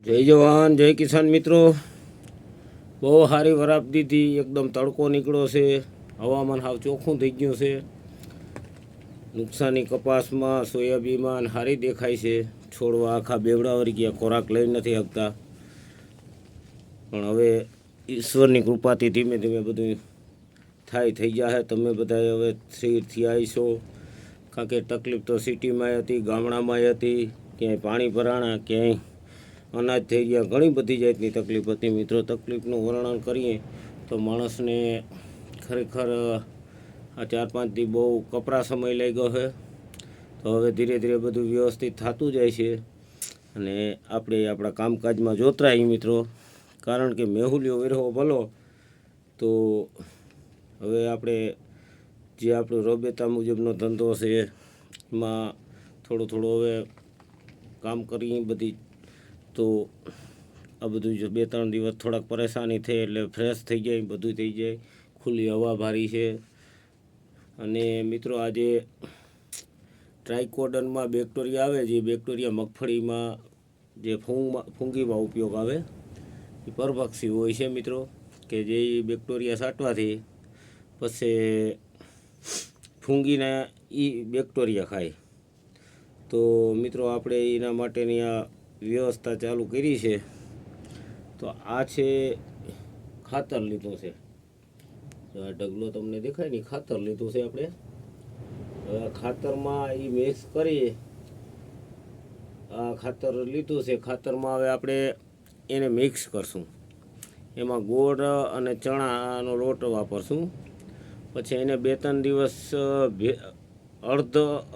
જય જવાન જય કિસાન મિત્રો, બહુ સારી વરાપ દીધી. એકદમ તડકો નીકળ્યો છે, હવામાન હાવ ચોખ્ખું થઈ ગયું છે. નુકસાની કપાસમાં સોયાબીનમાં સારી દેખાય છે. છોડવા આખા બેવડા વળી ગયા, ખોરાક લઈ નથી શકતા. પણ હવે ઈશ્વરની કૃપાથી ધીમે ધીમે બધું થઈ જશે. તમે બધા હવે સ્થિરથી આવીશો, કારણ કે તકલીફ તો સિટીમાં હતી, ગામડામાં હતી. ક્યાંય પાણી ભરાણા, ક્યાંય અનાજ થઈ ગયા, ઘણી બધી જાતની તકલીફ હતી. મિત્રો, તકલીફનું વર્ણન કરીએ તો માણસને ખરેખર આ 4-5 દી બહુ કપરા સમય લાગ્યો છે. તો હવે ધીરે ધીરે બધું વ્યવસ્થિત થતું જાય છે અને આપણે આપણા કામકાજમાં જોતરાય મિત્રો. કારણ કે મેહુલિયો વેરહો ભલો. તો હવે આપણે જે આપણું રબેતા મુજબનો ધંધો છે એમાં થોડું હવે કામ કરી બધી. તો આ બધું જો 2-3 દિવસ થોડાક પરેશાની થઈ એટલે ફ્રેશ થઈ જાય, બધું થઈ જાય. ખુલ્લી હવા ભારી છે. અને મિત્રો, આજે ટ્રાયકોડનમાં બેક્ટેરિયા આવે, જે બેક્ટેરિયા મગફળીમાં જે ફૂંગીમાં ઉપયોગ આવે, એ પરભક્ષી હોય છે મિત્રો. કે જે બેક્ટેરિયા છાંટવાથી પછી ફૂંગીને એ બેક્ટેરિયા ખાય. તો મિત્રો, આપણે એના માટેની આ વ્યવસ્થા ચાલુ કરી છે. તો આ છે ખાતર લીધું છે. આ ઢગલો તમને દેખાય ને, ખાતર લીધું છે આપણે. હવે ખાતરમાં એ મિક્સ કરી, આ ખાતર લીધું છે. ખાતરમાં હવે આપણે એને મિક્સ કરશું. એમાં ગોળ અને ચણાનો લોટ વાપરશું. પછી એને 2-3 દિવસ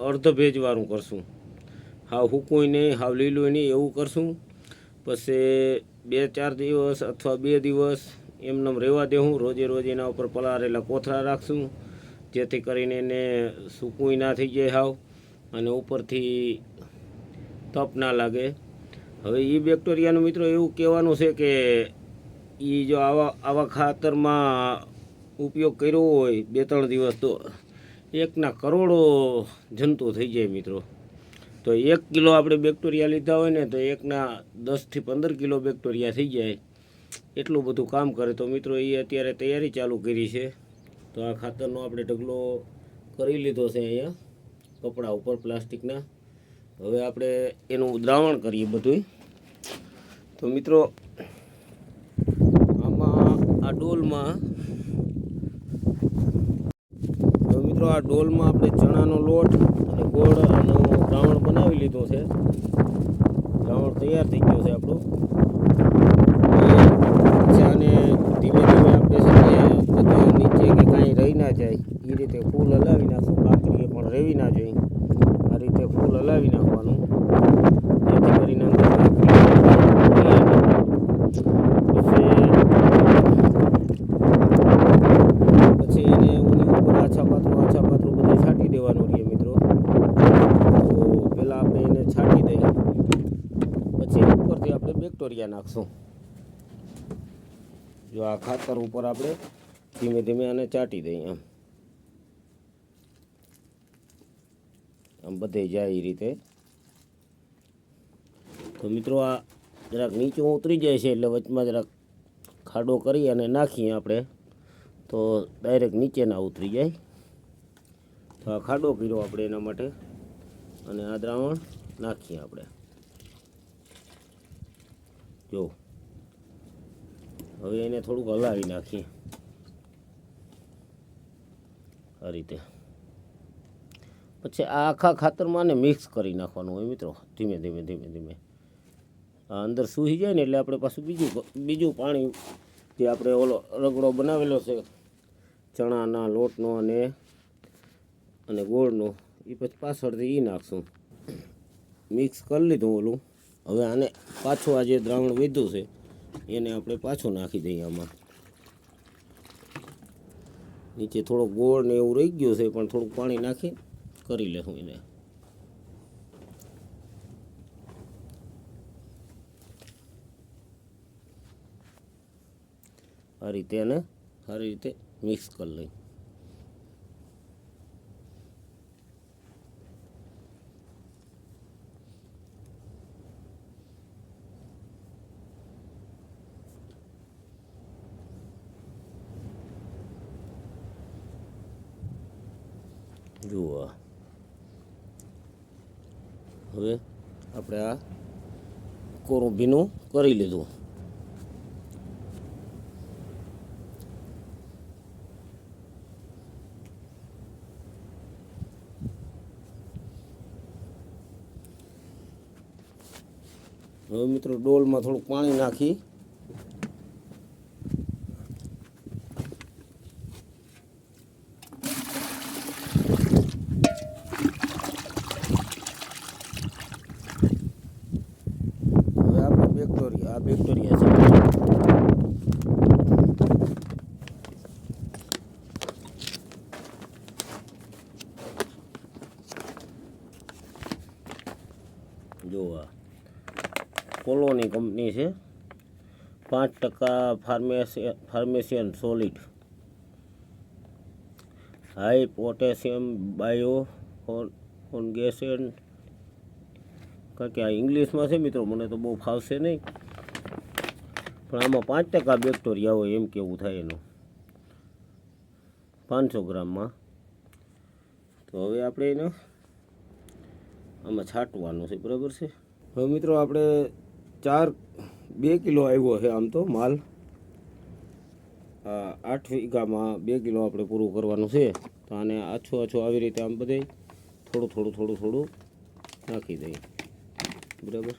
અર્ધ ભેજવાળું કરશું. હાવ સૂકુંય નહીં, હાવ લીલું નહીં, એવું કરશું. પછી 2-4 દિવસ અથવા 2 દિવસ એમને રહેવા દેવું. રોજે એના ઉપર પલાળેલા કોથળા રાખશું, જેથી કરીને એને સૂકુંય ના થઈ જાય હાવ, અને ઉપરથી તપ ના લાગે. હવે એ બેક્ટેરિયાનું મિત્રો એવું કહેવાનું છે કે એ જો આવા ખાતરમાં ઉપયોગ કર્યો હોય 2-3 દિવસ, તો 1ના કરોડો જંતુ થઈ જાય મિત્રો. તો 1 કિલો આપણે બેક્ટેરિયા લીધા હોય ને, તો 1ના 10થી 15 કિલો બેક્ટેરિયા થઈ જાય. એટલું બધું કામ કરે. તો મિત્રો, એ અત્યારે તૈયારી ચાલુ કરી છે. તો આ ખાતરનો આપણે ઢગલો કરી લીધો છે અહીંયા કપડા ઉપર પ્લાસ્ટિકના. હવે આપણે એનું દ્રાવણ કરીએ બધું. તો મિત્રો, આમાં આ ડોલમાં આપણે ચણાનો લોટ અને ગોળનું દ્રાવણ બનાવી લીધું છે. દ્રાવણ તૈયાર થઈ ગયું છે આપણું. અને ધીમે ધીમે આપણે બધું નીચે કે કાંઈ રહી ના જાય એ રીતે ફૂલ હલાવી નાખશું. કાકરીએ પણ રહેવી ના જોઈએ. આ રીતે ફૂલ હલાવી નાખવાનું, જેથી કરીને અંદર પછી એને ઓની ઉપર આછા પાતળું બધું છાંટી દેવાનું રહીએ મિત્રો. તો પહેલાં આપણે એને છાંટી દઈએ, પછી ઉપરથી આપણે બેક્ટેરિયા નાખશું. જો આ ખાતર ઉપર આપણે ધીમે ધીમે આને ચાટી દઈએ, આમ બધે જાય એ રીતે. તો મિત્રો, આ જરાક નીચું ઉતરી જાય છે એટલે વચમાં જરાક ખાડો કરી અને નાખીએ આપણે, તો ડાયરેક્ટ નીચે ના ઉતરી જાય. તો આ ખાડો કર્યો આપણે એના માટે, અને આ દ્રાવણ નાખીએ આપણે. જો હવે એને થોડુંક હલાવી નાખીએ આ રીતે. પછી આ આખા ખાતરમાં ને મિક્સ કરી નાખવાનું હોય મિત્રો, ધીમે ધીમે. આ અંદર સૂઈ જાય ને એટલે આપણે પાછું બીજું પાણી, જે આપણે ઓલો રગડો બનાવેલો છે ચણાના લોટનો અને ગોળનો, એ પછી પાછળથી એ નાખશું. મિક્સ કરી લીધું ઓલું. હવે આને પાછું આ જે દ્રાવણ વધ્યું છે એને આપણે પાછું નાખી દઈએ આમાં. નીચે થોડો ગોળ ને એવું રહી ગયું છે, પણ થોડુંક પાણી નાખી કરી લેશું એને. આ રીતે એને સારી રીતે મિક્સ કરી લઈ. જુઓ હવે આપણે આ કોરું ભીનું કરી લીધું. હવે મિત્રો ડોલમાં થોડુંક પાણી નાખી હવે આપણે બેક્ટેરિયા છે જોવા કોલોની કંપની છે 5% ફાર્મેસિયન સોલિડ હાઈ પોટેશિયમ બાયો ફોનગેશન. કારણ કે આ ઇંગ્લિશમાં છે મિત્રો, મને તો બહુ ફાવશે નહીં, પણ આમાં 5% બેક્ટેરિયા હોય એમ કેવું થાય એનું 500 ગ્રામમાં. તો હવે આપણે એને આમાં છાંટવાનું છે, બરાબર છે. હવે મિત્રો આપણે 2 કિલો આવ્યો છે આમ તો માલ. 8 વીઘામાં 2 કિલો આપણે પૂરું કરવાનું છે. તો આને આછું આવી રીતે આમ બધે થોડું નાખી દઈએ, બરાબર.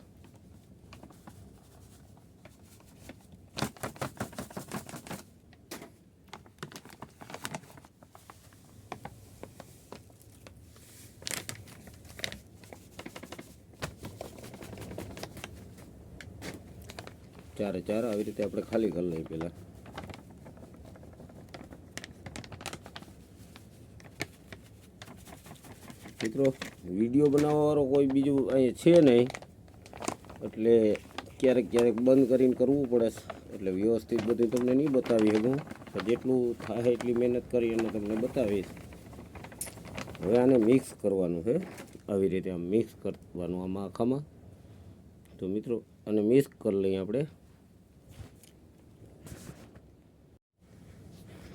ચારે આવી રીતે આપણે ખાલી કરી લઈએ પહેલાં. મિત્રો વિડીયો બનાવવાવાળો કોઈ બીજું અહીંયા છે નહીં, એટલે ક્યારેક બંધ કરીને કરવું પડે, એટલે વ્યવસ્થિત બધું તમને નહીં બતાવી શકું. જેટલું થાય એટલી મહેનત કરી અને તમને બતાવીશ. હવે આને મિક્સ કરવાનું છે, આવી રીતે આમ મિક્સ કરવાનું આમાં આખામાં. તો મિત્રો અને મિક્સ કરી લઈએ આપણે.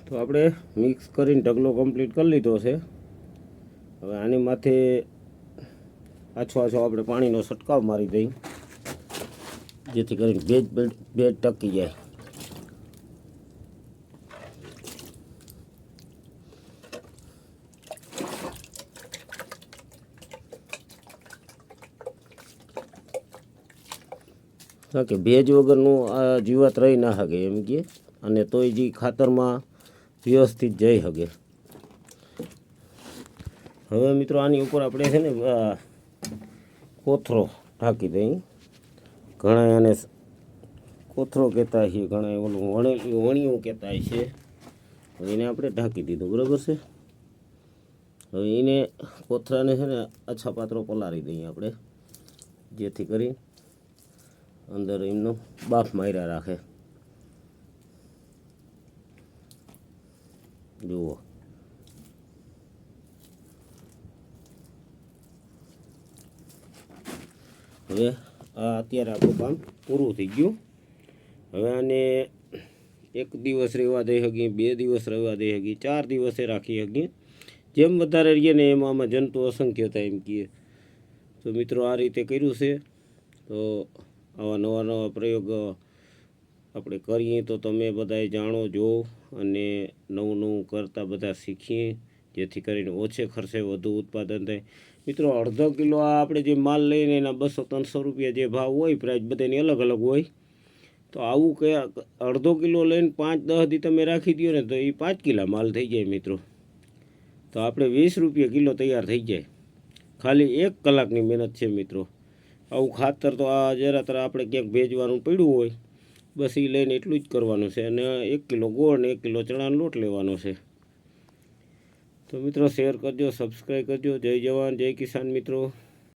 તો આપણે મિક્સ કરીને ઢગલો કમ્પ્લીટ કરી લીધો છે. હવે આની માથે આછો આપણે પાણીનો છંટકાવ મારી દઈએ, જેથી કરીને ભેજ ટકી જાય. કારણ કે ભેજ વગરનું આ જીવાત રહી ના શકે એમ કે, અને તોય જે ખાતરમાં વ્યવસ્થિત જઈ શકે. હવે મિત્રો આની ઉપર આપણે છે ને કોથરો ઢાંકી દઈએ. ઘણા એને કોથરો કહેતા છે, ઘણા ઓલું વણિયું કહેતા છે. એને આપણે ઢાંકી દીધું, બરાબર છે. હવે એને કોથરાને છે ને આછા પાત્રો પલાળી દઈએ આપણે, જેથી કરી અંદર એમનો બાફ માર્યા રાખે. જુઓ હવે આ અત્યારે આપણું કામ પૂરું થઈ ગયું. હવે આને 1 દિવસ રહેવા દઈ શકીએ, 2 દિવસ રહેવા દઈ શકીએ, 4 દિવસે રાખી શકીએ. જેમ વધારે રહીએ ને એમ આમાં જંતુ અસંખ્ય થાય એમ કહીએ. તો મિત્રો આ રીતે કર્યું છે. તો આવા નવા પ્રયોગ આપણે કરીએ તો તમે બધાએ જાણો જો, અને નવું કરતાં બધા શીખીએ, જેથી કરીને ઓછે ખર્ચે વધુ ઉત્પાદન થાય. મિત્રો અડધો કિલો આ આપણે જે માલ લઈને એના 200-300 રૂપિયા જે ભાવ હોય, પ્રાઇસ બધાની અલગ અલગ હોય. તો આવું કે અડધો કિલો લઈને 5-10 દી તમે રાખી દો ને, તો એ 5 કિલા માલ થઈ જાય મિત્રો. તો આપણે 20 રૂપિયા કિલો તૈયાર થઈ જાય. ખાલી 1 કલાકની મહેનત છે મિત્રો. આવું ખાતર તો આ જરા આપણે ક્યાંક ભેજવાનું પડ્યું હોય, બસ એ લઈને એટલું જ કરવાનું છે. અને 1 કિલો ગોળ અને 1 કિલો ચણાનો લોટ લેવાનો છે. તો મિત્રો શેર કરજો, સબસ્ક્રાઈબ કરજો. જય જવાન જય કિસાન મિત્રો.